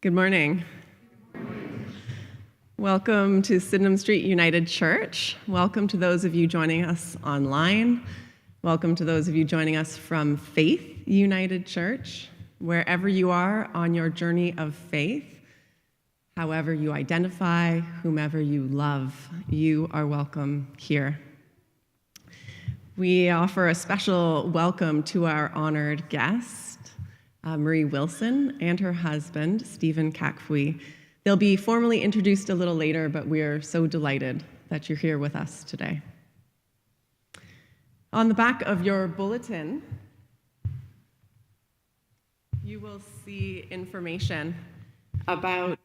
Good morning. Welcome to Sydenham Street United Church. Welcome to those of you joining us online. Welcome to those of you joining us from Faith United Church. Wherever you are on your journey of faith, however you identify, whomever you love, you are welcome here. We offer a special welcome to our honored guest, Marie Wilson, and her husband, Stephen Kakfui. They'll be formally introduced a little later, but we're so delighted that you're here with us today. On the back of your bulletin, you will see information about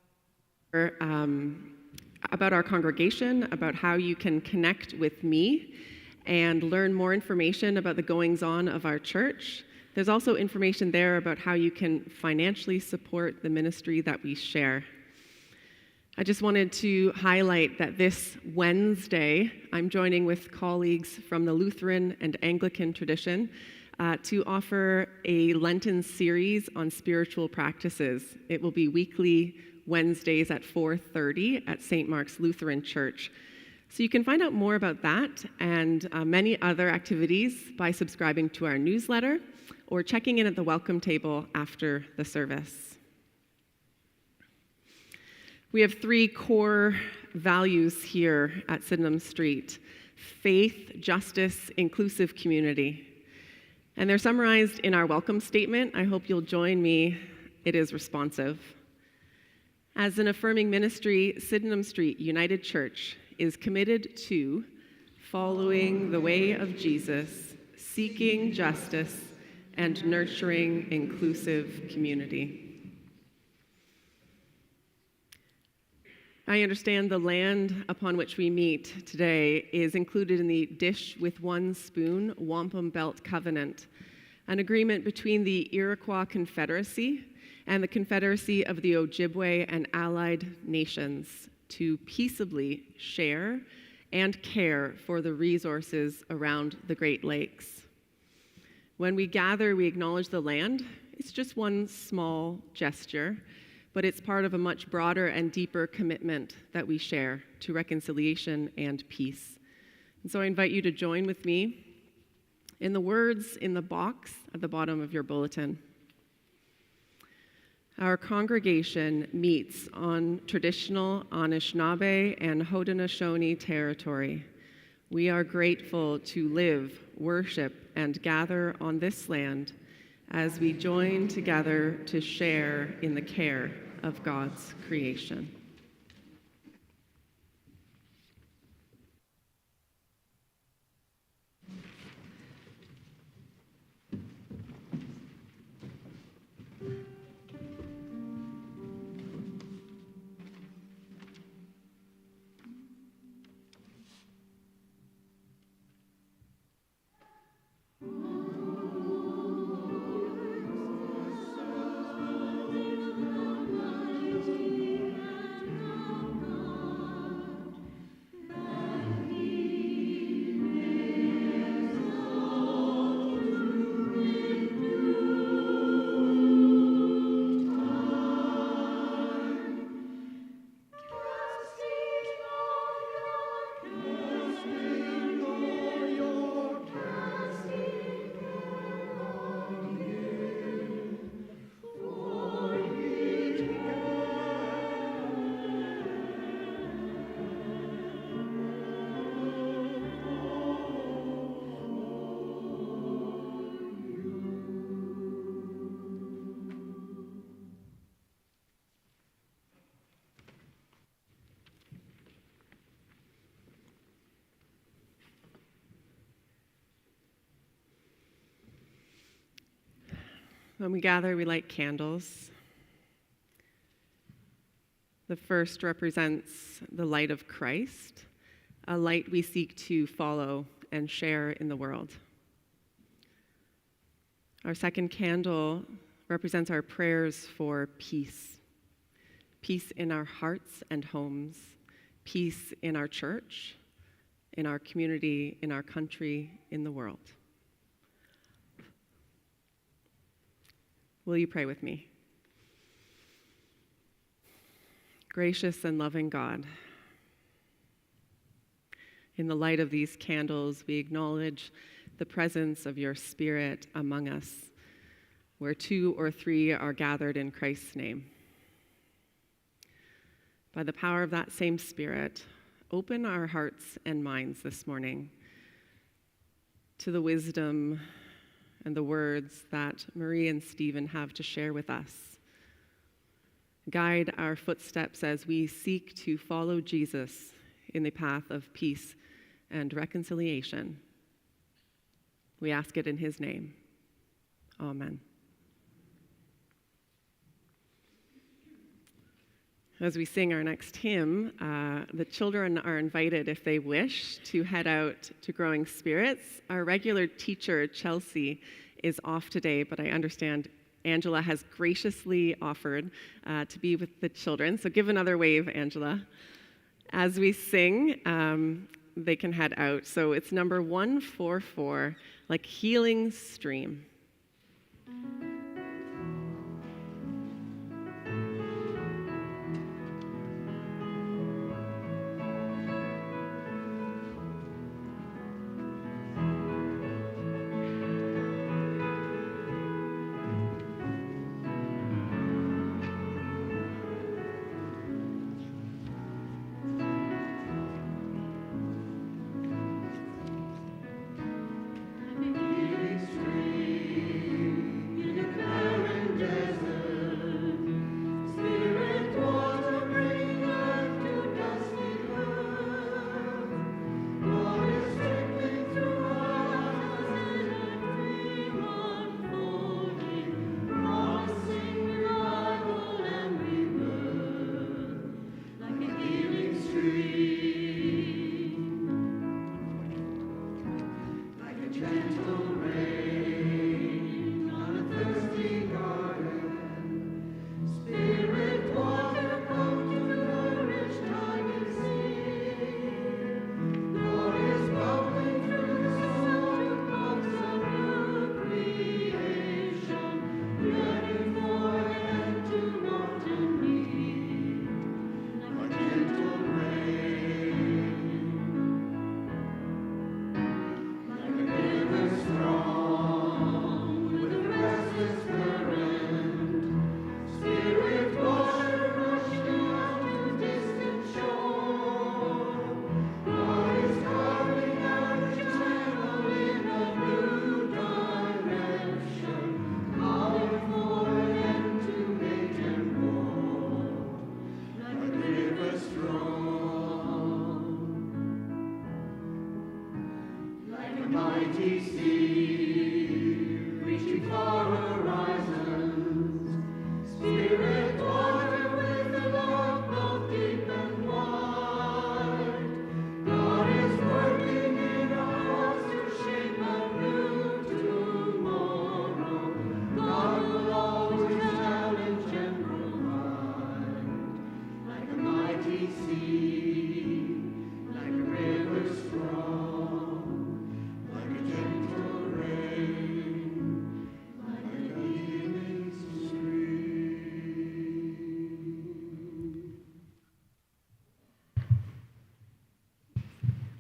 our congregation, about how you can connect with me and learn more information about the goings-on of our church. There's also information there about how you can financially support the ministry that we share. I just wanted to highlight that this Wednesday, I'm joining with colleagues from the Lutheran and Anglican tradition to offer a Lenten series on spiritual practices. It will be weekly Wednesdays at 4:30 at St. Mark's Lutheran Church. So you can find out more about that and many other activities by subscribing to our newsletter or checking in at the welcome table after the service. We have three core values here at Sydenham Street: faith, justice, inclusive community. And they're summarized in our welcome statement. I hope you'll join me. It is responsive. As an affirming ministry, Sydenham Street United Church is committed to following the way of Jesus, seeking justice, and nurturing inclusive community. I understand the land upon which we meet today is included in the Dish with One Spoon Wampum Belt Covenant, an agreement between the Iroquois Confederacy and the Confederacy of the Ojibwe and allied nations to peaceably share and care for the resources around the Great Lakes. When we gather, we acknowledge the land. It's just one small gesture, but it's part of a much broader and deeper commitment that we share to reconciliation and peace. And so I invite you to join with me in the words in the box at the bottom of your bulletin. Our congregation meets on traditional Anishinaabe and Haudenosaunee territory. We are grateful to live, worship, and gather on this land as we join together to share in the care of God's creation. When we gather, we light candles. The first represents the light of Christ, a light we seek to follow and share in the world. Our second candle represents our prayers for peace. Peace in our hearts and homes, peace in our church, in our community, in our country, in the world. Will you pray with me? Gracious and loving God, in the light of these candles, we acknowledge the presence of your Spirit among us, where 2 or 3 are gathered in Christ's name. By the power of that same Spirit, open our hearts and minds this morning to the wisdom and the words that Marie and Stephen have to share with us. Guide our footsteps as we seek to follow Jesus in the path of peace and reconciliation. We ask it in his name. Amen. As we sing our next hymn, the children are invited, if they wish, to head out to Growing Spirits. Our regular teacher, Chelsea, is off today, but I understand Angela has graciously offered to be with the children. So give another wave, Angela. As we sing, they can head out. So it's number 144, Like Healing Stream.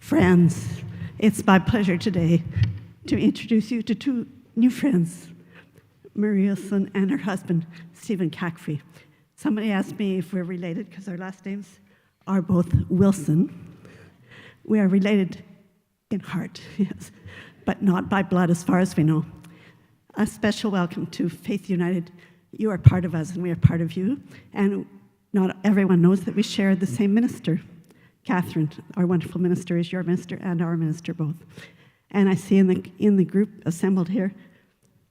Friends, it's my pleasure today to introduce you to 2 new friends, Marie Wilson and her husband, Stephen Cackfrey. Somebody asked me if we're related because our last names are both Wilson. We are related in heart, yes, but not by blood as far as we know. A special welcome to Faith United. You are part of us and we are part of you. And not everyone knows that we share the same minister. Catherine, our wonderful minister, is your minister and our minister both. And I see in the group assembled here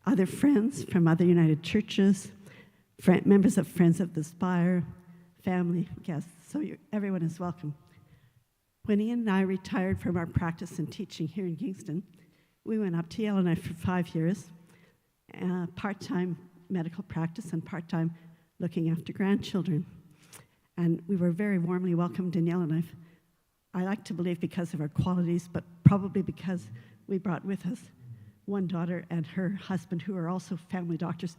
other friends from other United churches, members of Friends of the Spire, family, guests. So everyone is welcome. When Ian and I retired from our practice and teaching here in Kingston, we went up to Yellowknife for 5 years, part-time medical practice and part-time looking after grandchildren. And we were very warmly welcomed in Yellowknife. I like to believe because of our qualities, but probably because we brought with us one daughter and her husband, who are also family doctors.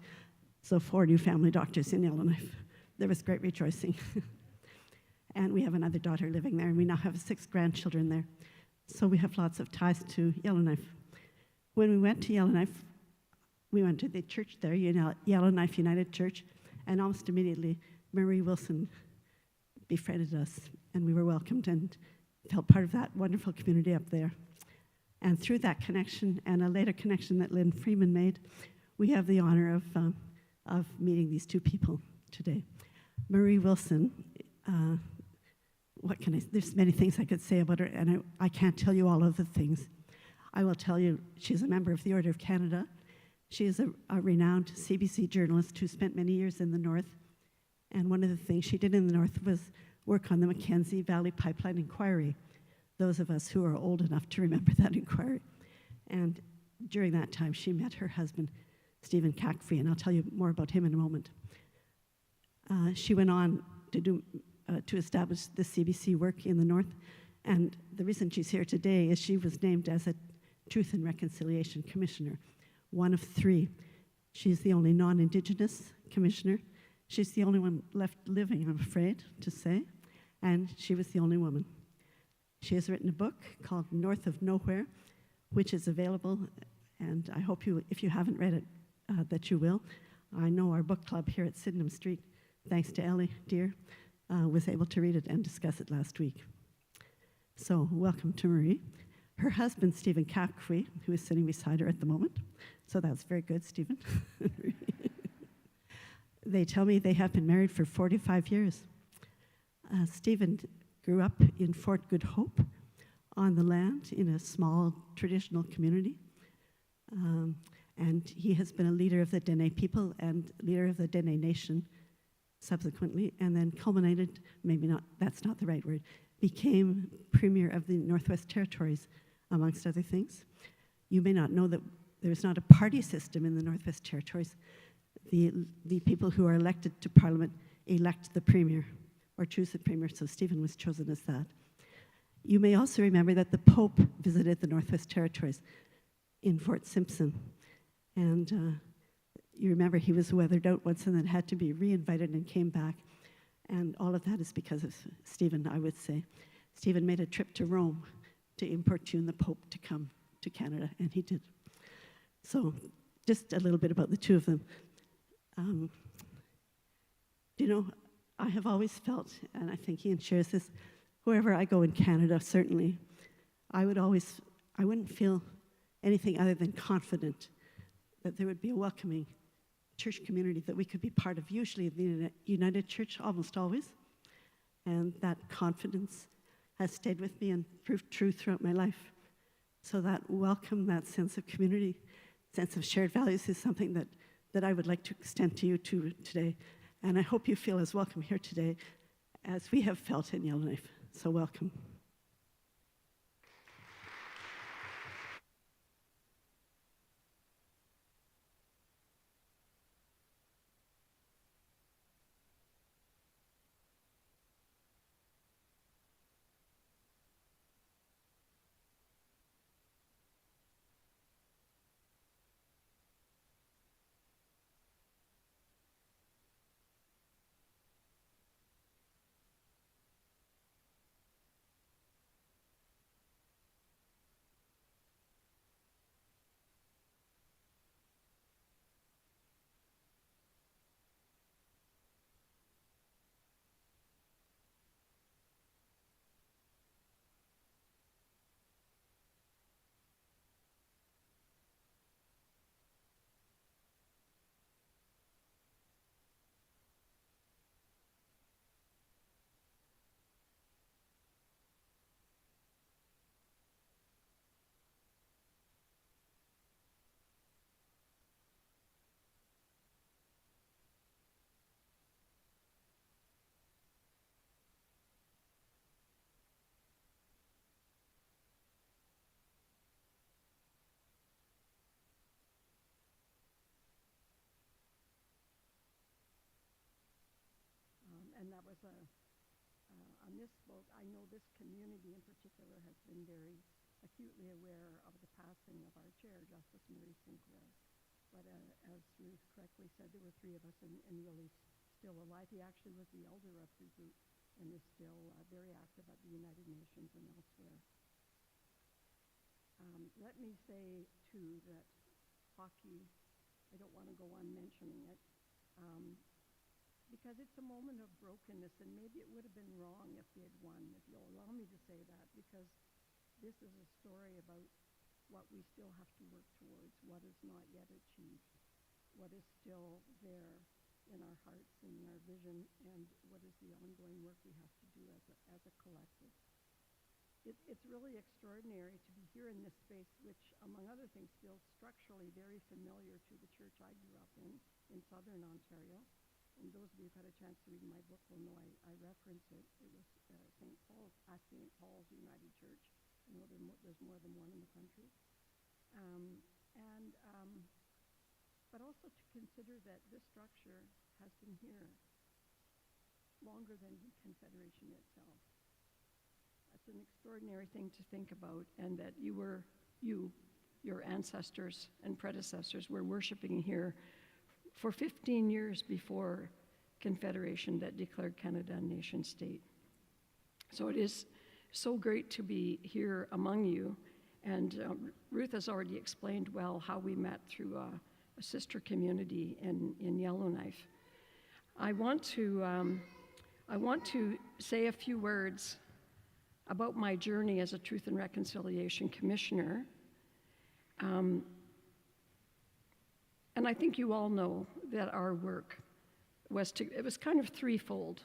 So 4 new family doctors in Yellowknife. There was great rejoicing. And we have another daughter living there, and we now have 6 grandchildren there. So we have lots of ties to Yellowknife. When we went to Yellowknife, we went to the church there, Yellowknife United Church, and almost immediately Marie Wilson befriended us, and we were welcomed and felt part of that wonderful community up there. And through that connection and a later connection that Lynn Freeman made, we have the honor of meeting these 2 people today. Marie Wilson, there's many things I could say about her, and I can't tell you all of the things. I will tell you, she's a member of the Order of Canada. She is a renowned CBC journalist who spent many years in the North. And one of the things she did in the North was work on the Mackenzie Valley Pipeline Inquiry, those of us who are old enough to remember that inquiry. And during that time, she met her husband, Stephen Cackfrey, and I'll tell you more about him in a moment. She went on to establish the CBC work in the North, and the reason she's here today is she was named as a Truth and Reconciliation Commissioner, one of 3. She's the only non-Indigenous commissioner. She's the only one left living, I'm afraid to say, and she was the only woman. She has written a book called North of Nowhere, which is available, and I hope if you haven't read it, that you will. I know our book club here at Sydenham Street, thanks to Ellie Dear, was able to read it and discuss it last week. So welcome to Marie. Her husband, Stephen Cackfrey, who is sitting beside her at the moment, so that's very good, Stephen. They tell me they have been married for 45 years. Stephen grew up in Fort Good Hope on the land in a small traditional community. And he has been a leader of the Dene people and leader of the Dene Nation subsequently, and then culminated, maybe not, that's not the right word, became Premier of the Northwest Territories, amongst other things. You may not know that there's not a party system in the Northwest Territories. The people who are elected to Parliament elect the Premier, or choose the Premier, so Stephen was chosen as that. You may also remember that the Pope visited the Northwest Territories in Fort Simpson, and you remember he was weathered out once and then had to be re-invited and came back, and all of that is because of Stephen, I would say. Stephen made a trip to Rome to importune the Pope to come to Canada, and he did. So just a little bit about the 2 of them. I have always felt, and I think Ian shares this, wherever I go in Canada, certainly, I wouldn't feel anything other than confident that there would be a welcoming church community that we could be part of, usually the United Church, almost always. And that confidence has stayed with me and proved true throughout my life. So that welcome, that sense of community, sense of shared values is something that I would like to extend to you today. And I hope you feel as welcome here today as we have felt in Yellowknife. So welcome. And that was on this vote. I know this community in particular has been very acutely aware of the passing of our chair, Justice Marie Sinclair. But as Ruth correctly said, there were 3 of us, and Willie's still alive. He actually was the elder of the group and is still very active at the United Nations and elsewhere. Let me say, too, that hockey, I don't want to go on mentioning it, because it's a moment of brokenness, and maybe it would have been wrong if they had won, if you'll allow me to say that, because this is a story about what we still have to work towards, what is not yet achieved, what is still there in our hearts and in our vision, and what is the ongoing work we have to do as a collective. It's really extraordinary to be here in this space, which, among other things, feels structurally very familiar to the church I grew up in southern Ontario. And those of you who've had a chance to read my book will know I reference it. It was St. Paul's United Church. I know there's more than one in the country. But also to consider that this structure has been here longer than Confederation itself. That's an extraordinary thing to think about, and that your ancestors and predecessors were worshiping here for 15 years before Confederation that declared Canada a nation state. So it is so great to be here among you, and Ruth has already explained well how we met through a sister community in Yellowknife. I want to say a few words about my journey as a Truth and Reconciliation Commissioner. And I think you all know that our work was kind of threefold.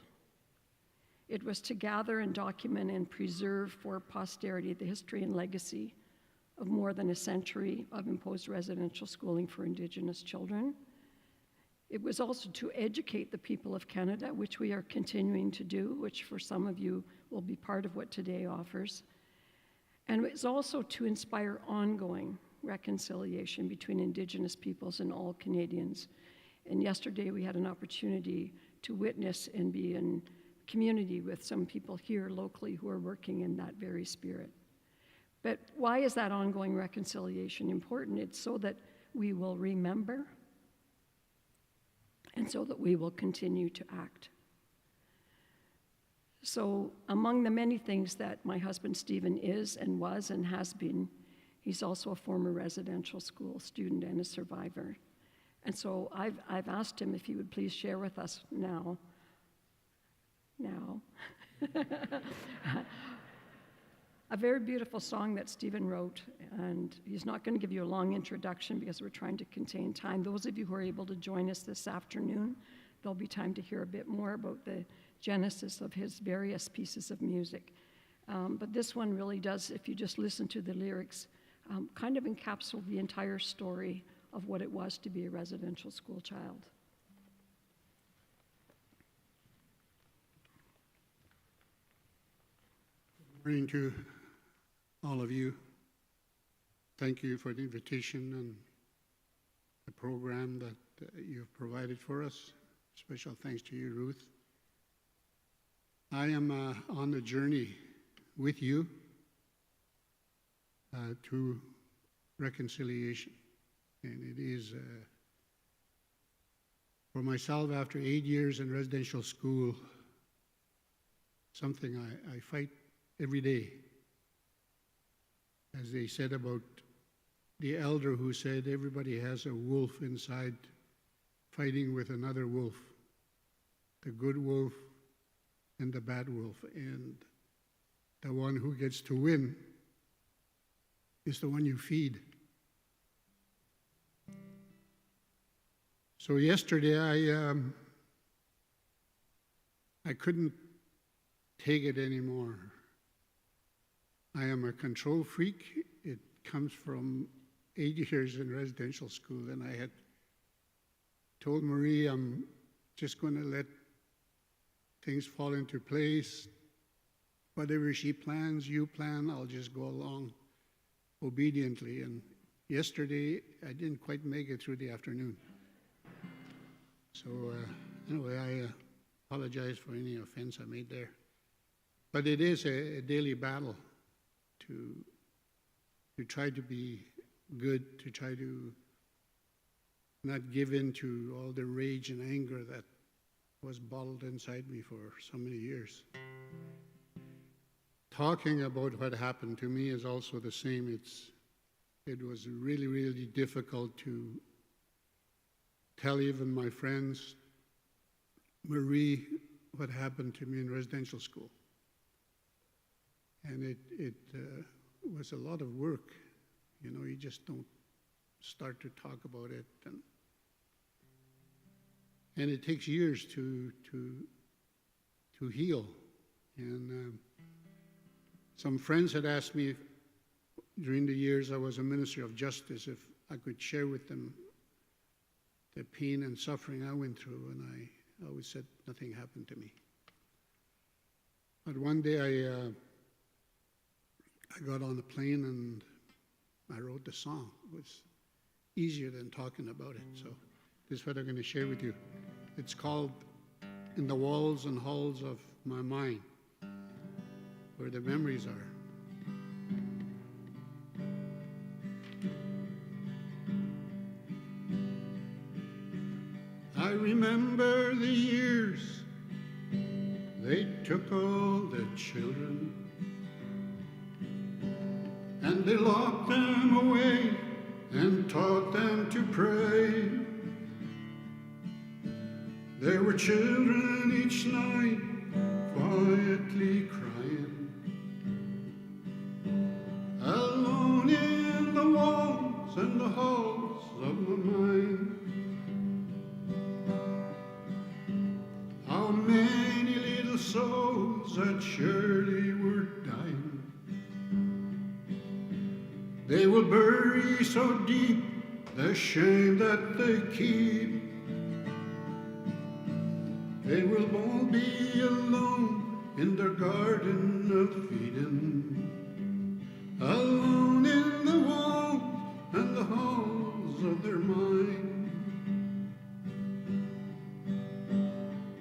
It was to gather and document and preserve for posterity the history and legacy of more than a century of imposed residential schooling for Indigenous children. It was also to educate the people of Canada, which we are continuing to do, which for some of you will be part of what today offers. And it was also to inspire ongoing reconciliation between Indigenous peoples and all Canadians. And yesterday we had an opportunity to witness and be in community with some people here locally who are working in that very spirit. But why is that ongoing reconciliation important? It's so that we will remember and so that we will continue to act. So among the many things that my husband Stephen is and was and has been, he's also a former residential school student and a survivor. And so I've asked him if he would please share with us now, a very beautiful song that Stephen wrote, and he's not going to give you a long introduction because we're trying to contain time. Those of you who are able to join us this afternoon, there'll be time to hear a bit more about the genesis of his various pieces of music. But this one really does, if you just listen to the lyrics, kind of encapsulate the entire story of what it was to be a residential school child. Good morning to all of you. Thank you for the invitation and the program that you've provided for us. Special thanks to you, Ruth. I am on the journey with you to reconciliation. And it is, for myself, after 8 years in residential school, something I fight every day. As they said about the elder who said everybody has a wolf inside fighting with another wolf, the good wolf and the bad wolf. And the one who gets to win is the one you feed. So yesterday I couldn't take it anymore. I am a control freak. It comes from 8 years in residential school, and I had told Marie I'm just going to let things fall into place. Whatever she plans, you plan, I'll just go along obediently. And yesterday, I didn't quite make it through the afternoon. So anyway, I apologize for any offense I made there. But it is a daily battle to try to be good, to try to not give in to all the rage and anger that was bottled inside me for so many years. Talking about what happened to me is also the same. It was really, really difficult to tell even my friends, Marie, what happened to me in residential school. And it was a lot of work. You know, you just don't start to talk about it. And it takes years to heal. And some friends had asked me during the years I was a minister of justice if I could share with them the pain and suffering I went through, and I always said nothing happened to me. But one day I got on a plane and I wrote the song. It was easier than talking about it. So this is what I'm going to share with you. It's called In the Walls and Halls of My Mind, where the memories are. I remember the years they took all the children and they locked them away and taught them to pray. There were children each night quietly crying, alone in the walls and the halls of my mind. How many little souls that surely were dying. They will bury so deep the shame that they keep. They will all be alone in their garden of Eden, alone in the walls and the halls of their mind.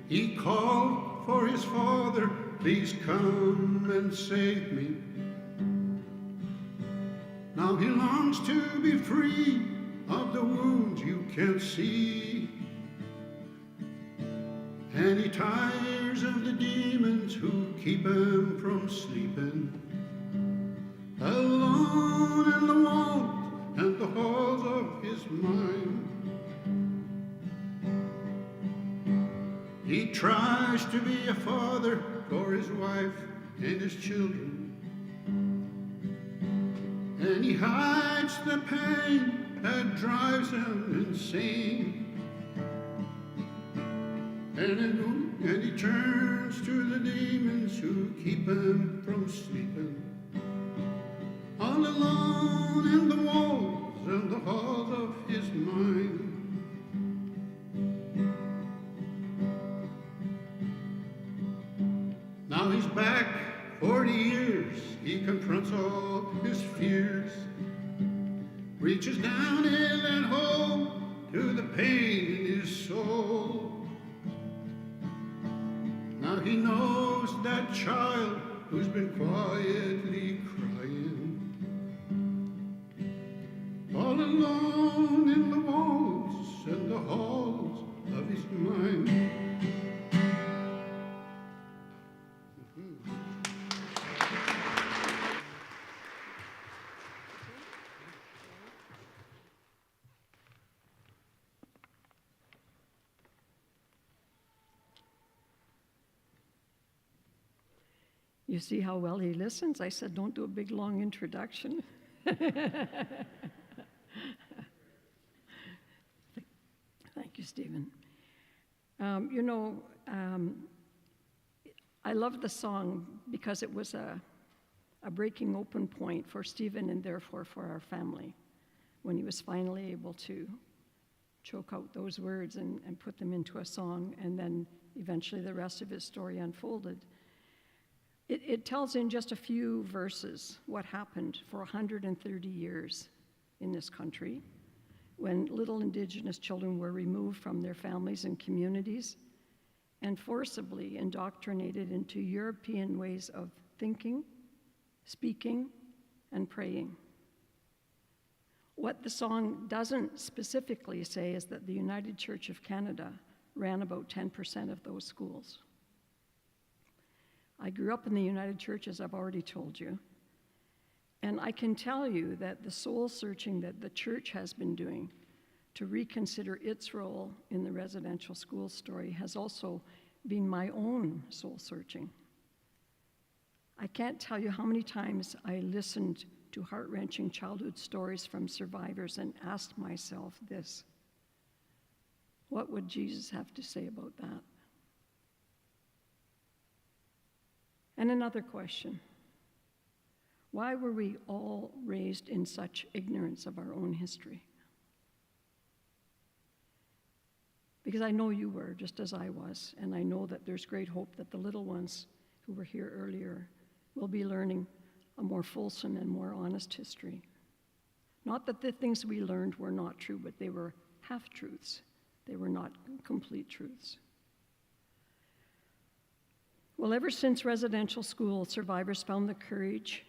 He called for his father, please come and save me. Now he longs to be free of the wounds you can't see. And he tires of the demons who keep him from sleeping, alone in the walls and the halls of his mind. He tries to be a father for his wife and his children, and he hides the pain that drives him insane. And he turns to the demons who keep him from sleeping, all alone in the walls and the halls of his mind. Now he's back 40 years, he confronts all his fears, reaches down in that hole to the pain in his soul. Now he knows that child who's been quietly crying, all alone in the walls and the halls of his mind. You see how well he listens? I said, don't do a big, long introduction. Thank you, Stephen. I love the song because it was a breaking open point for Stephen and therefore for our family when he was finally able to choke out those words and put them into a song, and then eventually the rest of his story unfolded. It tells in just a few verses what happened for 130 years in this country when little Indigenous children were removed from their families and communities and forcibly indoctrinated into European ways of thinking, speaking, and praying. What the song doesn't specifically say is that the United Church of Canada ran about 10% of those schools. I grew up in the United Church, as I've already told you, and I can tell you that the soul searching that the church has been doing to reconsider its role in the residential school story has also been my own soul searching. I can't tell you how many times I listened to heart-wrenching childhood stories from survivors and asked myself this: what would Jesus have to say about that? And another question: why were we all raised in such ignorance of our own history? Because I know you were, just as I was, and I know that there's great hope that the little ones who were here earlier will be learning a more fulsome and more honest history. Not that the things we learned were not true, but they were half-truths. They were not complete truths. Well, ever since residential school, survivors found the courage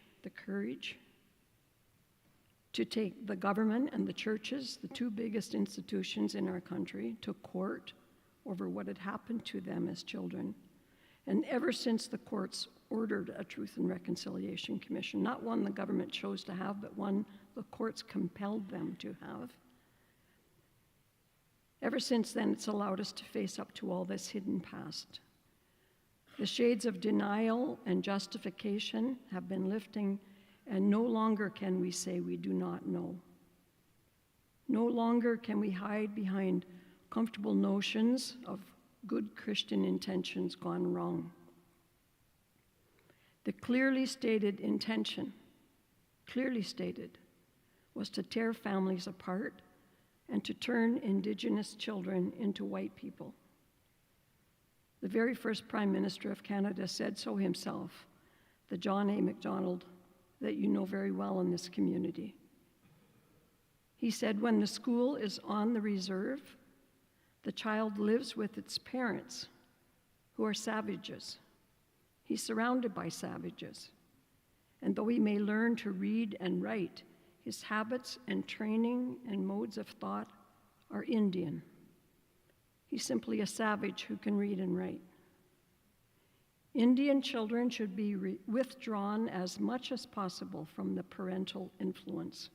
to take the government and the churches, the two biggest institutions in our country, to court over what had happened to them as children. And ever since the courts ordered a Truth and Reconciliation Commission, not one the government chose to have, but one the courts compelled them to have. Ever since then, it's allowed us to face up to all this hidden past. The shades of denial and justification have been lifting, and no longer can we say we do not know. No longer can we hide behind comfortable notions of good Christian intentions gone wrong. The clearly stated intention, was to tear families apart and to turn Indigenous children into white people. The very first Prime Minister of Canada said so himself, the John A. Macdonald that you know very well in this community. He said, when the school is on the reserve, the child lives with its parents, who are savages. He's surrounded by savages. And though he may learn to read and write, his habits and training and modes of thought are Indian. He's simply a savage who can read and write. Indian children should be withdrawn as much as possible from the parental influence.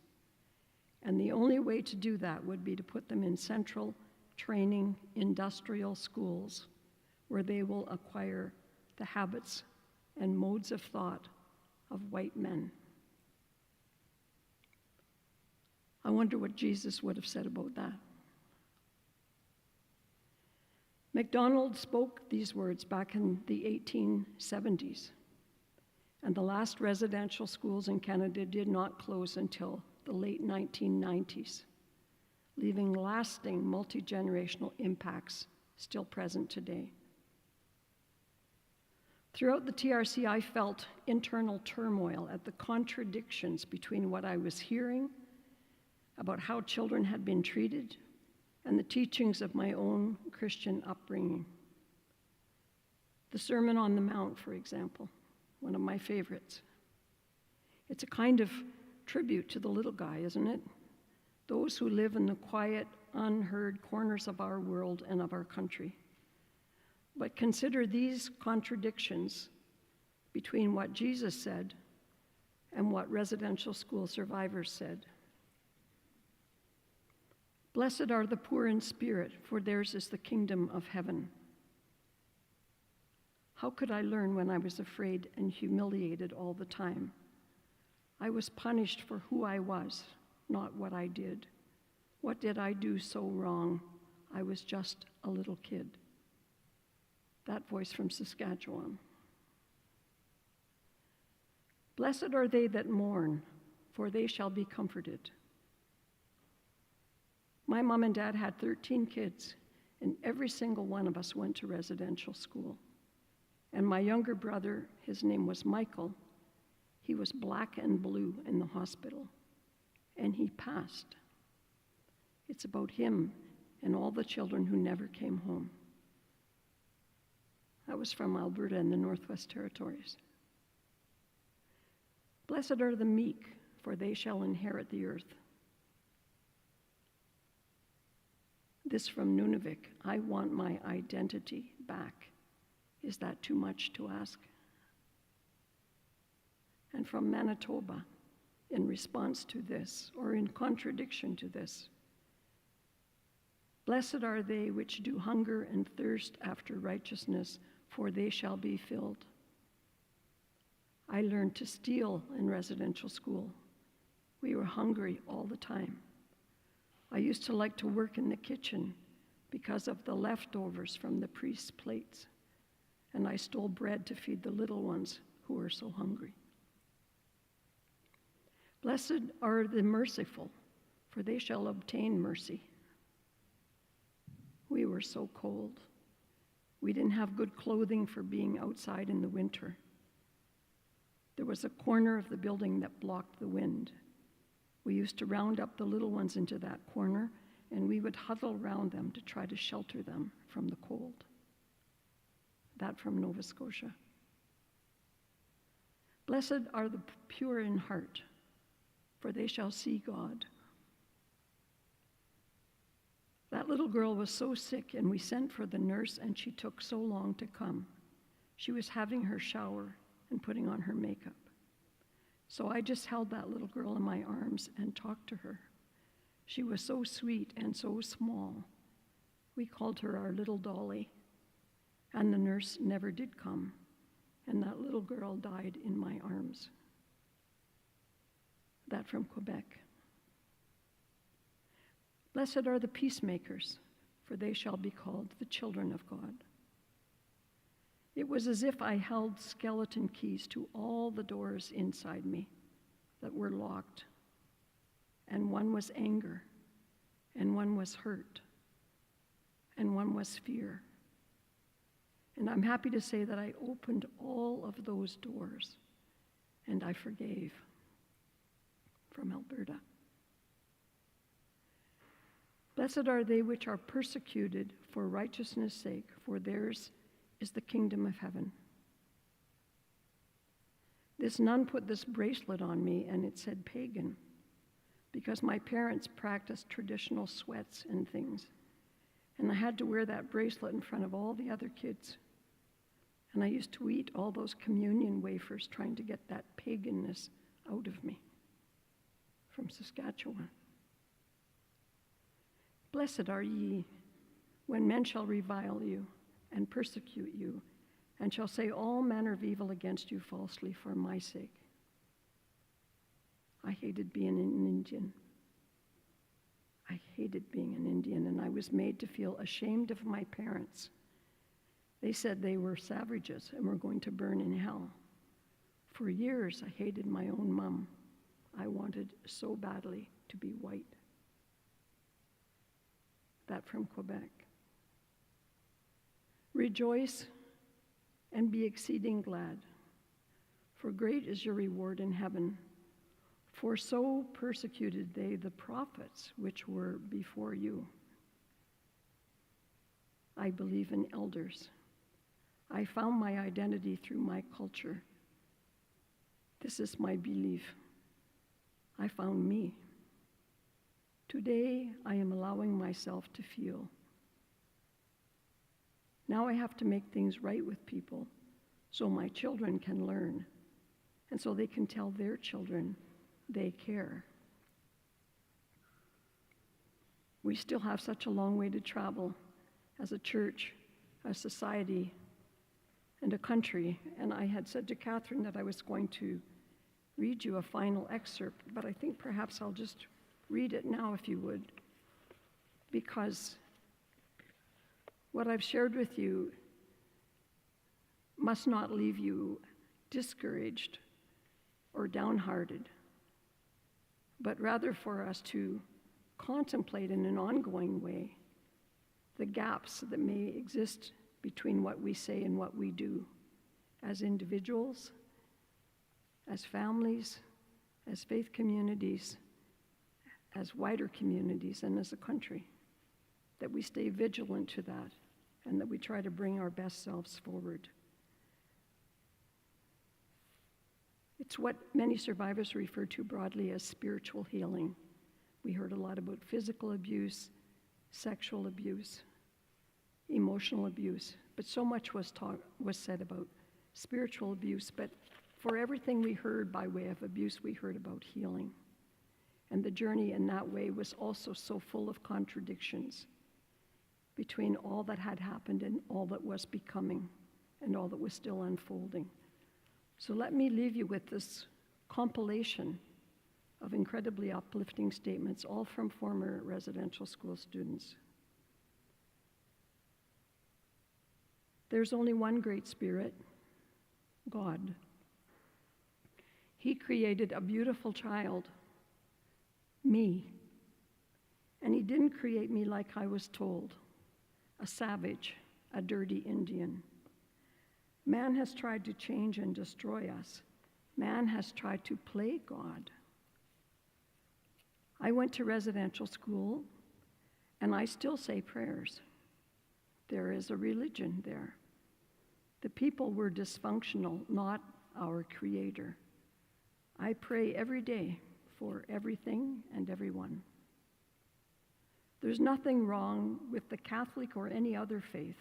And the only way to do that would be to put them in central training industrial schools where they will acquire the habits and modes of thought of white men. I wonder what Jesus would have said about that. MacDonald spoke these words back in the 1870s, and the last residential schools in Canada did not close until the late 1990s, leaving lasting multi-generational impacts still present today. Throughout the TRC, I felt internal turmoil at the contradictions between what I was hearing about how children had been treated and the teachings of my own Christian upbringing. The Sermon on the Mount, for example, one of my favorites. It's a kind of tribute to the little guy, isn't it? Those who live in the quiet, unheard corners of our world and of our country. But consider these contradictions between what Jesus said and what residential school survivors said. Blessed are the poor in spirit, for theirs is the kingdom of heaven. How could I learn when I was afraid and humiliated all the time? I was punished for who I was, not what I did. What did I do so wrong? I was just a little kid. That voice from Saskatchewan. Blessed are they that mourn, for they shall be comforted. My mom and dad had 13 kids, and every single one of us went to residential school. And my younger brother, his name was Michael, he was black and blue in the hospital, and he passed. It's about him and all the children who never came home. That was from Alberta and the Northwest Territories. Blessed are the meek, for they shall inherit the earth. This from Nunavik, I want my identity back. Is that too much to ask? And from Manitoba, in response to this, or in contradiction to this, blessed are they which do hunger and thirst after righteousness, for they shall be filled. I learned to steal in residential school. We were hungry all the time. I used to like to work in the kitchen because of the leftovers from the priest's plates, and I stole bread to feed the little ones who were so hungry. Blessed are the merciful, for they shall obtain mercy. We were so cold. We didn't have good clothing for being outside in the winter. There was a corner of the building that blocked the wind. We used to round up the little ones into that corner, and we would huddle around them to try to shelter them from the cold. That from Nova Scotia. Blessed are the pure in heart, for they shall see God. That little girl was so sick, and we sent for the nurse, and she took so long to come. She was having her shower and putting on her makeup. So I just held that little girl in my arms and talked to her. She was so sweet and so small. We called her our little Dolly, and the nurse never did come, and that little girl died in my arms. That from Quebec. Blessed are the peacemakers, for they shall be called the children of God. It was as if I held skeleton keys to all the doors inside me that were locked. And one was anger, and one was hurt, and one was fear. And I'm happy to say that I opened all of those doors, and I forgave. From Alberta. Blessed are they which are persecuted for righteousness' sake, for theirs is the kingdom of heaven. This nun put this bracelet on me, and it said pagan, because my parents practiced traditional sweats and things, and I had to wear that bracelet in front of all the other kids. And I used to eat all those communion wafers trying to get that paganness out of me. From Saskatchewan. Blessed are ye when men shall revile you and persecute you, and shall say all manner of evil against you falsely for my sake. I hated being an Indian. I hated being an Indian, and I was made to feel ashamed of my parents. They said they were savages and were going to burn in hell. For years, I hated my own mom. I wanted so badly to be white. That from Quebec. Rejoice and be exceeding glad, for great is your reward in heaven. For so persecuted they the prophets which were before you. I believe in elders. I found my identity through my culture. This is my belief. I found me. Today, I am allowing myself to feel. Now I have to make things right with people so my children can learn, and so they can tell their children they care. We still have such a long way to travel as a church, a society, and a country. And I had said to Catherine that I was going to read you a final excerpt, but I think perhaps I'll just read it now if you would, because what I've shared with you must not leave you discouraged or downhearted, but rather for us to contemplate in an ongoing way the gaps that may exist between what we say and what we do as individuals, as families, as faith communities, as wider communities, and as a country, that we stay vigilant to that and that we try to bring our best selves forward. It's what many survivors refer to broadly as spiritual healing. We heard a lot about physical abuse, sexual abuse, emotional abuse, but so much was said about spiritual abuse, but for everything we heard by way of abuse, we heard about healing. And the journey in that way was also so full of contradictions between all that had happened and all that was becoming and all that was still unfolding. So let me leave you with this compilation of incredibly uplifting statements, all from former residential school students. There's only one great spirit, God. He created a beautiful child, me. And he didn't create me like I was told, a savage, a dirty Indian. Man has tried to change and destroy us. Man has tried to play God. I went to residential school, and I still say prayers. There is a religion there. The people were dysfunctional, not our Creator. I pray every day for everything and everyone. There's nothing wrong with the Catholic or any other faith.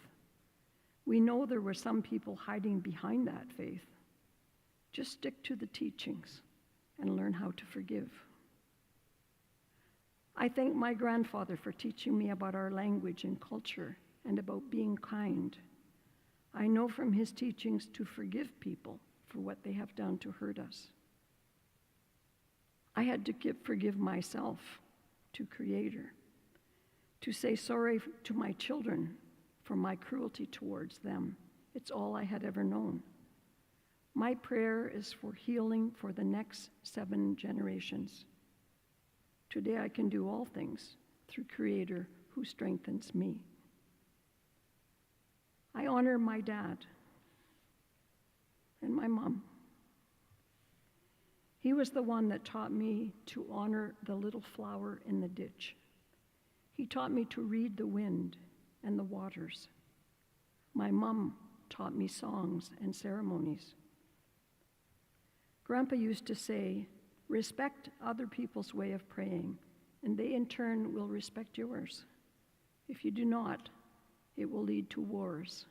We know there were some people hiding behind that faith. Just stick to the teachings and learn how to forgive. I thank my grandfather for teaching me about our language and culture and about being kind. I know from his teachings to forgive people for what they have done to hurt us. I had to forgive myself to Creator, to say sorry to my children for my cruelty towards them. It's all I had ever known. My prayer is for healing for the next 7 generations. Today I can do all things through Creator who strengthens me. I honor my dad and my mom. He was the one that taught me to honor the little flower in the ditch. He taught me to read the wind and the waters. My mom taught me songs and ceremonies. Grandpa used to say, respect other people's way of praying, and they in turn will respect yours. If you do not, it will lead to wars.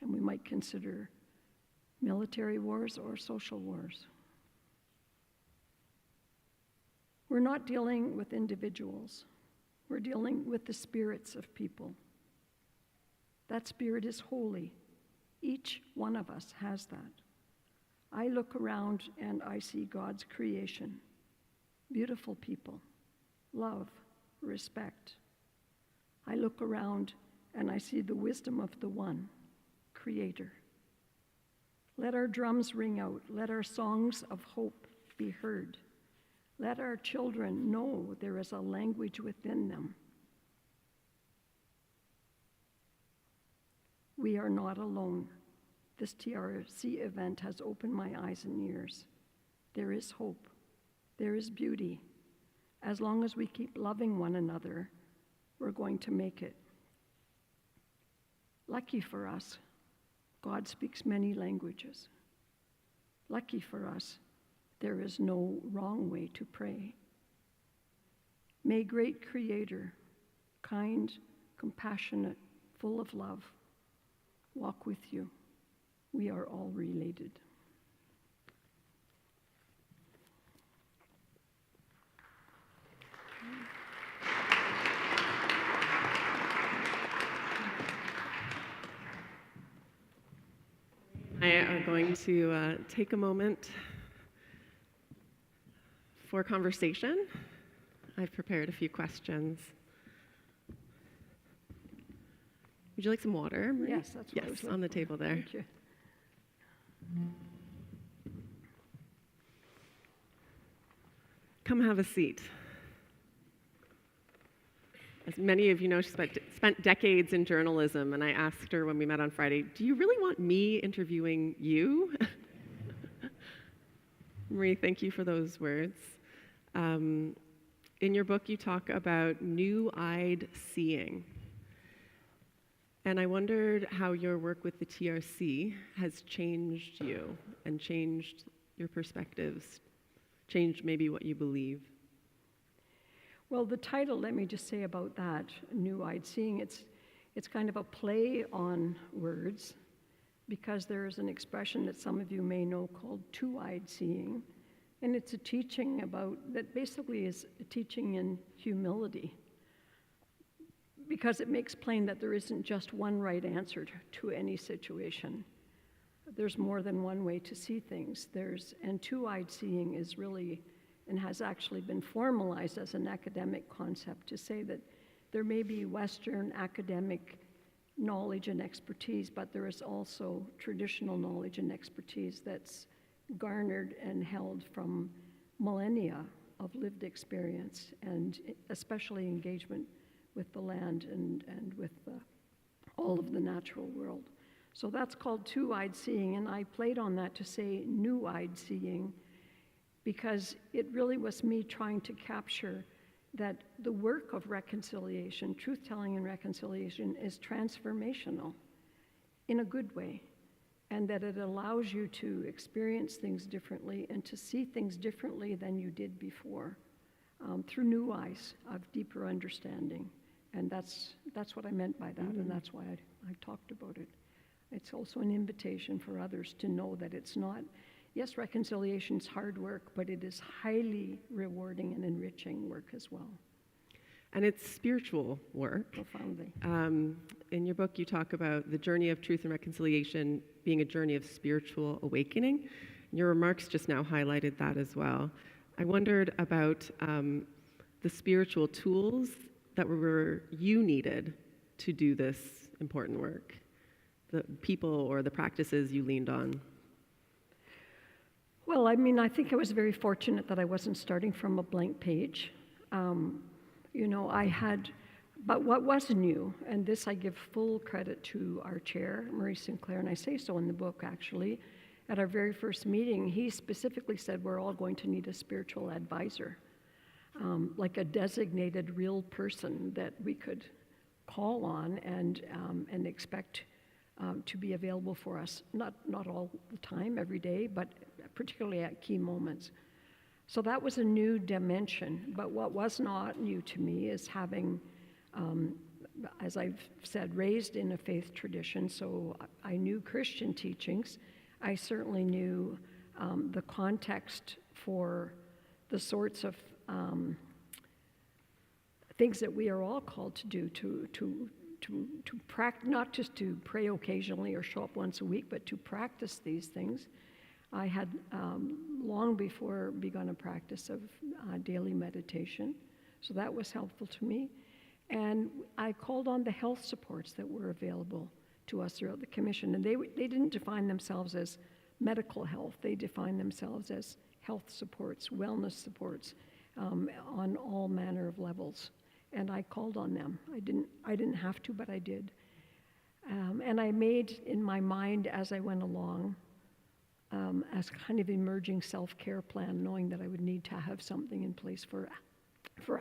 And we might consider military wars or social wars. We're not dealing with individuals. We're dealing with the spirits of people. That spirit is holy. Each one of us has that. I look around and I see God's creation. Beautiful people, love, respect. I look around and I see the wisdom of the one, Creator. Let our drums ring out. Let our songs of hope be heard. Let our children know there is a language within them. We are not alone. This TRC event has opened my eyes and ears. There is hope. There is beauty. As long as we keep loving one another, we're going to make it. Lucky for us, God speaks many languages. Lucky for us, there is no wrong way to pray. May great Creator, kind, compassionate, full of love, walk with you. We are all related. I are going to take a moment for conversation. I've prepared a few questions. Would you like some water, Marie? Yes, that's what I was Yes, on the table there. Thank you. Come have a seat. As many of you know, she spent decades in journalism, and I asked her when we met on Friday, do you really want me interviewing you? Marie, thank you for those words. In your book, you talk about new-eyed seeing. And I wondered how your work with the TRC has changed you and changed your perspectives, changed maybe what you believe. Well, the title, let me just say about that, New-Eyed Seeing, it's kind of a play on words, because there is an expression that some of you may know called two-eyed seeing, and it's a teaching that basically is a teaching in humility, because it makes plain that there isn't just one right answer to any situation. There's more than one way to see things. And two-eyed seeing is really, and has actually been formalized as an academic concept, to say that there may be Western academic knowledge and expertise, but there is also traditional knowledge and expertise that's garnered and held from millennia of lived experience, and especially engagement with the land and with all of the natural world. So that's called two-eyed seeing, and I played on that to say new-eyed seeing, because it really was me trying to capture that the work of reconciliation, truth-telling and reconciliation, is transformational in a good way, and that it allows you to experience things differently and to see things differently than you did before, through new eyes of deeper understanding. And that's what I meant by that, and that's why I talked about it. It's also an invitation for others to know that it's not, yes, reconciliation's hard work, but it is highly rewarding and enriching work as well. And it's spiritual work. Profoundly. In your book, you talk about the journey of truth and reconciliation being a journey of spiritual awakening. Your remarks just now highlighted that as well. I wondered about the spiritual tools that you needed to do this important work, the people or the practices you leaned on. Well, I mean, I think I was very fortunate that I wasn't starting from a blank page. But what was new, and this I give full credit to our chair, Murray Sinclair, and I say so in the book actually, at our very first meeting, he specifically said we're all going to need a spiritual advisor, like a designated real person that we could call on and expect to be available for us, not all the time, every day, but particularly at key moments. So that was a new dimension, but what was not new to me is having, as I've said, raised in a faith tradition, so I knew Christian teachings. I certainly knew the context for the sorts of things that we are all called to do, to practice, not just to pray occasionally or show up once a week, but to practice these things. I had long before begun a practice of daily meditation, so that was helpful to me. And I called on the health supports that were available to us throughout the commission, and they didn't define themselves as medical health. They defined themselves as health supports, wellness supports, on all manner of levels. And I called on them. I didn't have to, but I did. And I made in my mind as I went along, as kind of emerging self-care plan, knowing that I would need to have something in place for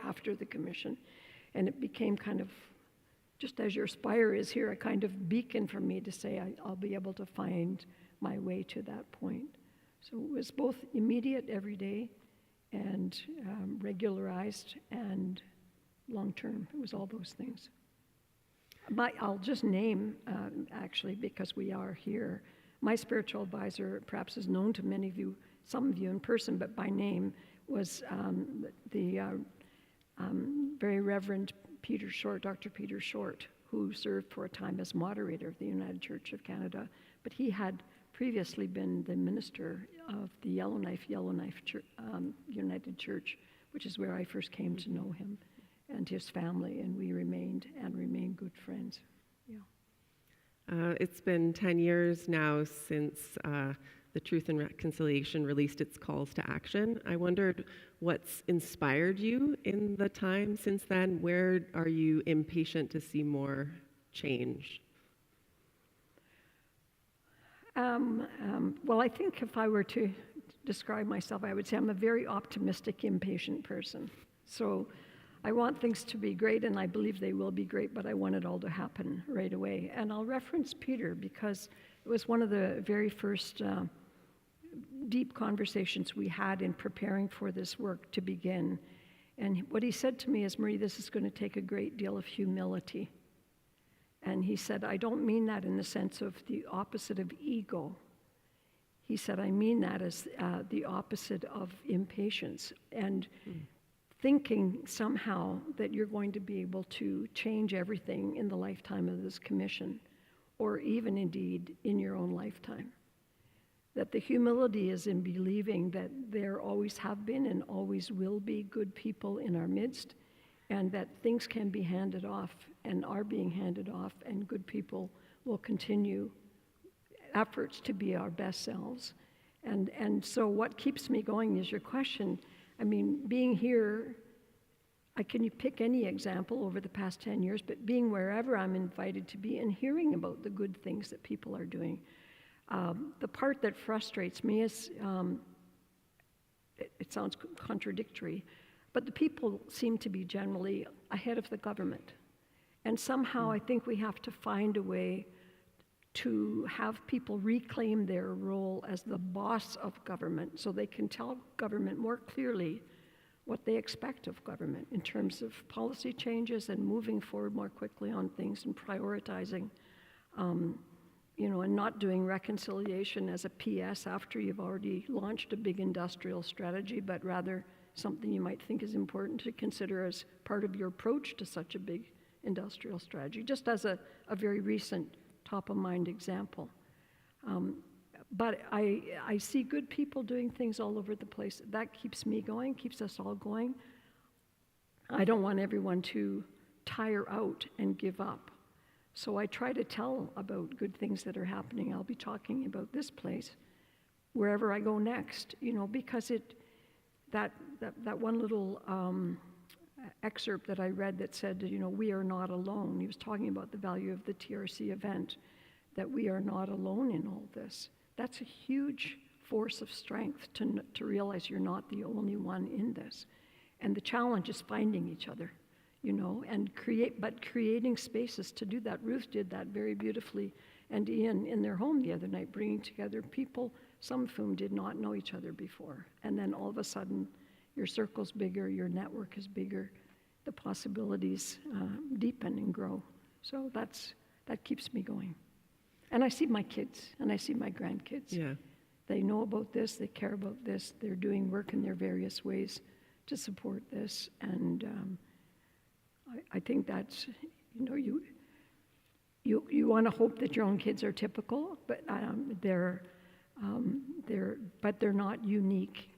after the commission. And it became kind of, just as your spire is here, a kind of beacon for me to say I'll be able to find my way to that point. So it was both immediate, every day, and regularized and long-term. It was all those things. I'll just name, actually, because we are here, my spiritual advisor, perhaps is known to many of you, some of you in person, but by name, was the very Reverend Peter Short, Dr. Peter Short, who served for a time as moderator of the United Church of Canada, but he had previously been the minister of the Yellowknife United Church, which is where I first came to know him and his family, and we remain good friends. Yeah. It's been 10 years now since the Truth and Reconciliation released its calls to action. I wondered what's inspired you in the time since then. Where are you impatient to see more change? Well, I think if I were to describe myself, I would say I'm a very optimistic, impatient person. So I want things to be great, and I believe they will be great, but I want it all to happen right away. And I'll reference Peter because it was one of the very first deep conversations we had in preparing for this work to begin. And what he said to me is, Marie, this is going to take a great deal of humility. And he said, I don't mean that in the sense of the opposite of ego. He said, I mean that as the opposite of impatience and thinking somehow that you're going to be able to change everything in the lifetime of this commission, or even indeed in your own lifetime. That the humility is in believing that there always have been and always will be good people in our midst, and that things can be handed off and are being handed off, and good people will continue efforts to be our best selves. And so what keeps me going is your question. I mean, being here, can you pick any example over the past 10 years, but being wherever I'm invited to be and hearing about the good things that people are doing. The part that frustrates me is, it sounds contradictory, but the people seem to be generally ahead of the government. And somehow I think we have to find a way to have people reclaim their role as the boss of government so they can tell government more clearly what they expect of government in terms of policy changes and moving forward more quickly on things and prioritizing, and not doing reconciliation as a PS after you've already launched a big industrial strategy, but rather something you might think is important to consider as part of your approach to such a big industrial strategy, just as a very recent top-of-mind example. But I see good people doing things all over the place. That keeps me going, keeps us all going. I don't want everyone to tire out and give up. So I try to tell about good things that are happening. I'll be talking about this place wherever I go next, because that one little excerpt that I read that said, we are not alone. He was talking about the value of the TRC event, that we are not alone in all this. That's a huge force of strength to realize you're not the only one in this. And the challenge is finding each other, and creating spaces to do that. Ruth did that very beautifully, and Ian in their home the other night, bringing together people, some of whom did not know each other before. And then all of a sudden, your circle's bigger, your network is bigger, the possibilities deepen and grow. So that keeps me going. And I see my kids, and I see my grandkids. Yeah. They know about this, they care about this, they're doing work in their various ways to support this. And I think that's, you want to hope that your own kids are typical, but they're not unique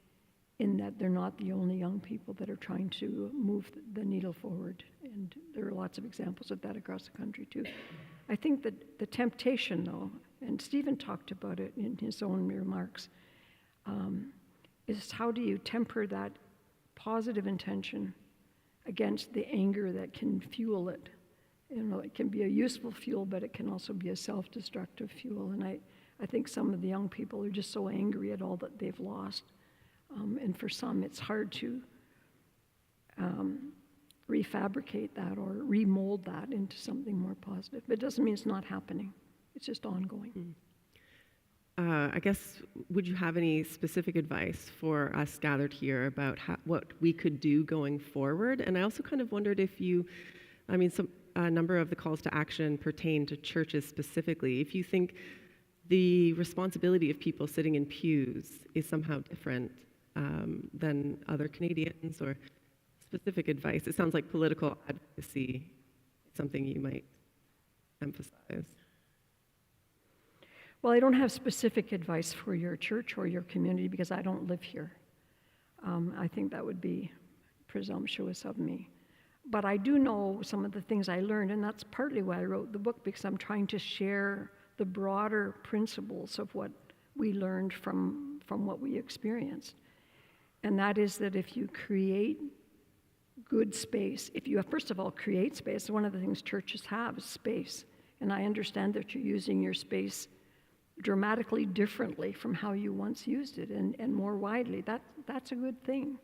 in that they're not the only young people that are trying to move the needle forward. And there are lots of examples of that across the country too. I think that the temptation, though, and Stephen talked about it in his own remarks, is how do you temper that positive intention against the anger that can fuel it? It can be a useful fuel, but it can also be a self-destructive fuel. And I think some of the young people are just so angry at all that they've lost. And for some, it's hard to refabricate that or remold that into something more positive. But it doesn't mean it's not happening. It's just ongoing. I guess, would you have any specific advice for us gathered here about what we could do going forward? And I also kind of wondered if a number of the calls to action pertain to churches specifically. If you think the responsibility of people sitting in pews is somehow different than other Canadians, or specific advice. It sounds like political advocacy is something you might emphasize. Well, I don't have specific advice for your church or your community because I don't live here. I think that would be presumptuous of me. But I do know some of the things I learned, and that's partly why I wrote the book, because I'm trying to share the broader principles of what we learned from what we experienced. And that is that if you create good space, if you first of all create space, one of the things churches have is space. And I understand that you're using your space dramatically differently from how you once used it, and more widely. That's a good thing.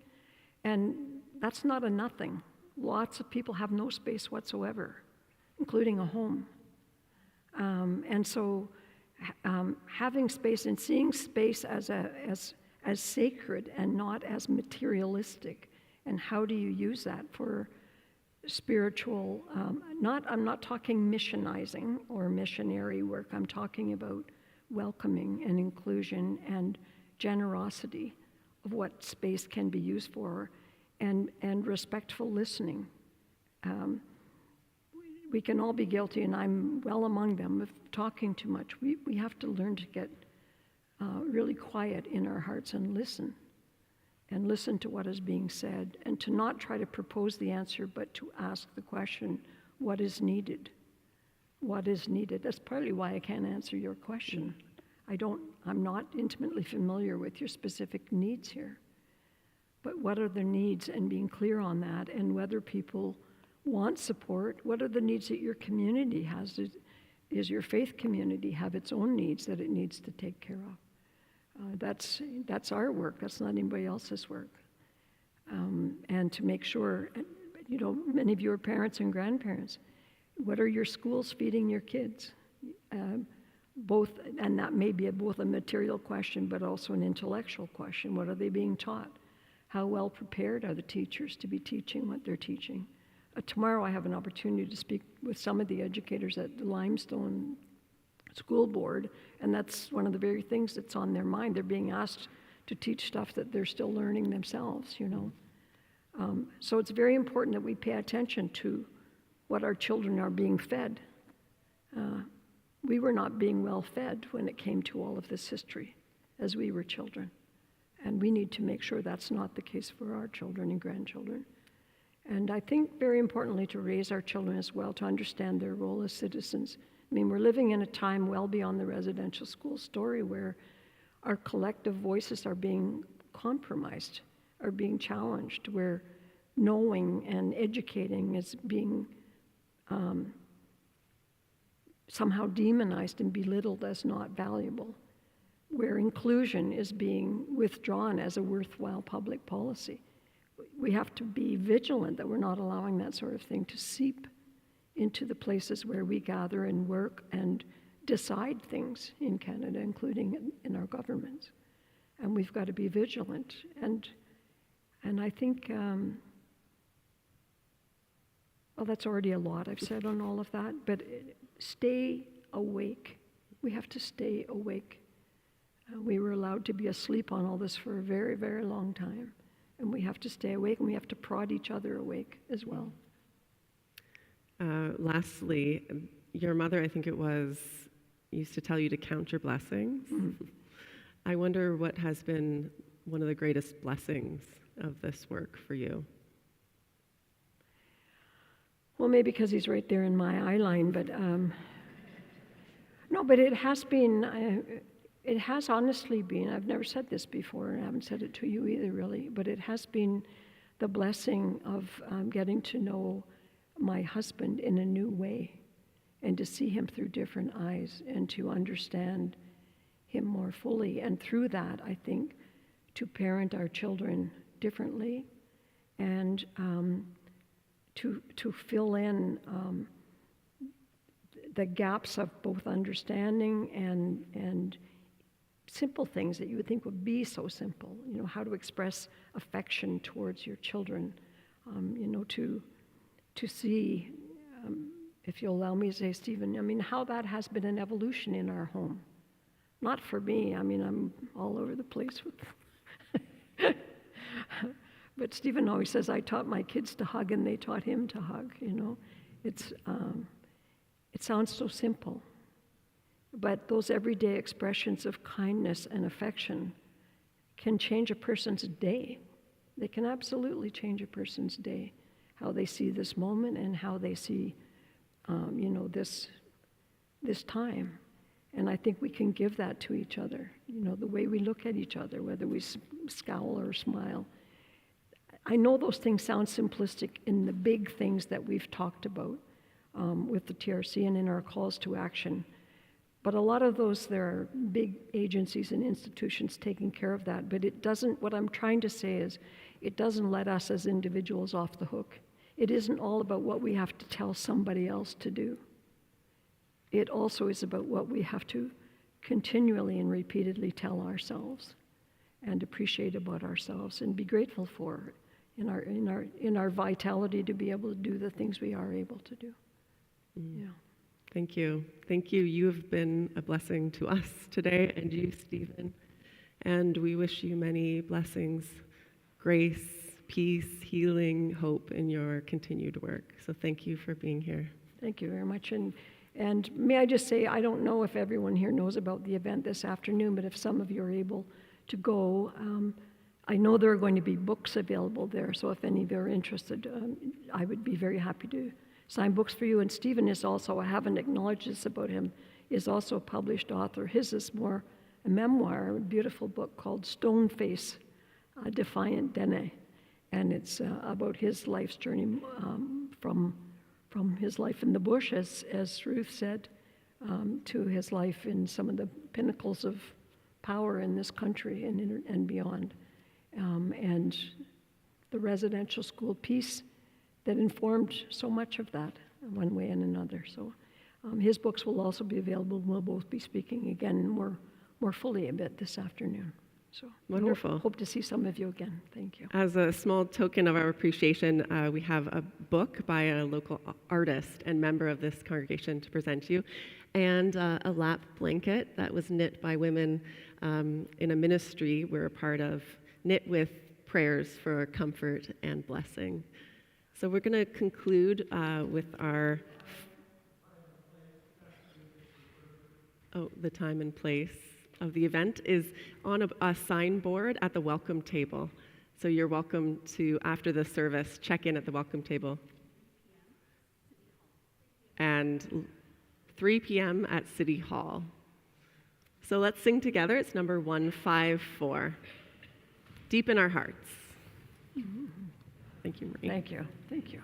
And that's not a nothing. Lots of people have no space whatsoever, including a home. And so having space and seeing space as sacred and not as materialistic And how do you use that for spiritual, I'm not talking missionizing or missionary work. I'm talking about welcoming and inclusion and generosity of what space can be used for, and respectful listening. We can all be guilty, and I'm well among them, of talking too much. We have to learn to get really quiet in our hearts and listen to what is being said, and to not try to propose the answer, but to ask the question, what is needed? What is needed? That's partly why I can't answer your question. I'm not intimately familiar with your specific needs here. But what are the needs, and being clear on that, and whether people want support. What are the needs that your community has? Does your faith community have its own needs that it needs to take care of? That's our work. That's not anybody else's work. And to make sure, many of you are parents and grandparents. What are your schools feeding your kids? Both, and that may be both a material question, but also an intellectual question. What are they being taught? How well prepared are the teachers to be teaching what they're teaching? Tomorrow I have an opportunity to speak with some of the educators at the Limestone School Board, and that's one of the very things that's on their mind. They're being asked to teach stuff that they're still learning themselves, So it's very important that we pay attention to what our children are being fed. We were not being well fed when it came to all of this history as we were children. And we need to make sure that's not the case for our children and grandchildren. And I think very importantly to raise our children as well, to understand their role as citizens. I mean, we're living in a time well beyond the residential school story where our collective voices are being compromised, are being challenged, where knowing and educating is being somehow demonized and belittled as not valuable, where inclusion is being withdrawn as a worthwhile public policy. We have to be vigilant that we're not allowing that sort of thing to seep into the places where we gather and work and decide things in Canada, including in our governments. And we've got to be vigilant. And I think, that's already a lot I've said on all of that, but stay awake. We have to stay awake. We were allowed to be asleep on all this for a very, very long time. And we have to stay awake, and we have to prod each other awake as well. Lastly, your mother, I think it was, used to tell you to count your blessings. Mm-hmm. I wonder what has been one of the greatest blessings of this work for you. Well, maybe because he's right there in my eye line, but no, but it has been, it has honestly been, I've never said this before, and I haven't said it to you either, really, but it has been the blessing of getting to know my husband in a new way, and to see him through different eyes, and to understand him more fully. And through that, I think, to parent our children differently, and to fill in the gaps of both understanding and simple things that you would think would be so simple. How to express affection towards your children. To see, if you'll allow me to say, Stephen, how that has been an evolution in our home. Not for me. I'm all over the place with. But Stephen always says, I taught my kids to hug, and they taught him to hug. It sounds so simple. But those everyday expressions of kindness and affection can change a person's day. They can absolutely change a person's day, how they see this moment and how they see, this time. And I think we can give that to each other, the way we look at each other, whether we scowl or smile. I know those things sound simplistic in the big things that we've talked about with the TRC and in our calls to action. But a lot of those, there are big agencies and institutions taking care of that. But it doesn't, what I'm trying to say is, it doesn't let us as individuals off the hook. It isn't all about what we have to tell somebody else to do. It also is about what we have to continually and repeatedly tell ourselves and appreciate about ourselves and be grateful for. in our vitality to be able to do the things we are able to do. Yeah. Thank you. Thank you. You have been a blessing to us today, and you, Stephen. And we wish you many blessings, grace, peace, healing, hope in your continued work. So thank you for being here. Thank you very much. And may I just say, I don't know if everyone here knows about the event this afternoon, but if some of you are able to go, I know there are going to be books available there, so if any of you are interested, I would be very happy to sign books for you. And Stephen is also, I haven't acknowledged this about him, is also a published author. His is more a memoir, a beautiful book called Stoneface, Defiant Dene. And it's about his life's journey from his life in the bush, as Ruth said, to his life in some of the pinnacles of power in this country and beyond. And the residential school piece that informed so much of that, one way and another. So his books will also be available. We'll both be speaking again more fully a bit this afternoon. So Wonderful. Hope to see some of you again. Thank you. As a small token of our appreciation, we have a book by a local artist and member of this congregation to present to you, and a lap blanket that was knit by women in a ministry we're a part of, knit with prayers for comfort and blessing. So we're going to conclude with our, the time and place of the event is on a signboard at the welcome table. So you're welcome to, after the service, check in at the welcome table. And 3 p.m. at City Hall. So let's sing together. It's number 154. Deep in our hearts. Thank you, Marie. Thank you. Thank you.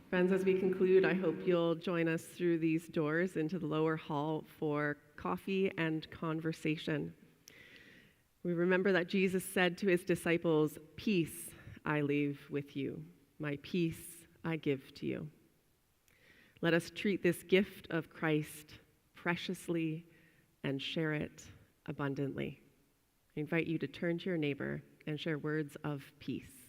Friends, as we conclude, I hope you'll join us through these doors into the lower hall for coffee and conversation. We remember that Jesus said to his disciples, "Peace I leave with you. My peace I give to you." Let us treat this gift of Christ preciously and share it abundantly. I invite you to turn to your neighbor and share words of peace.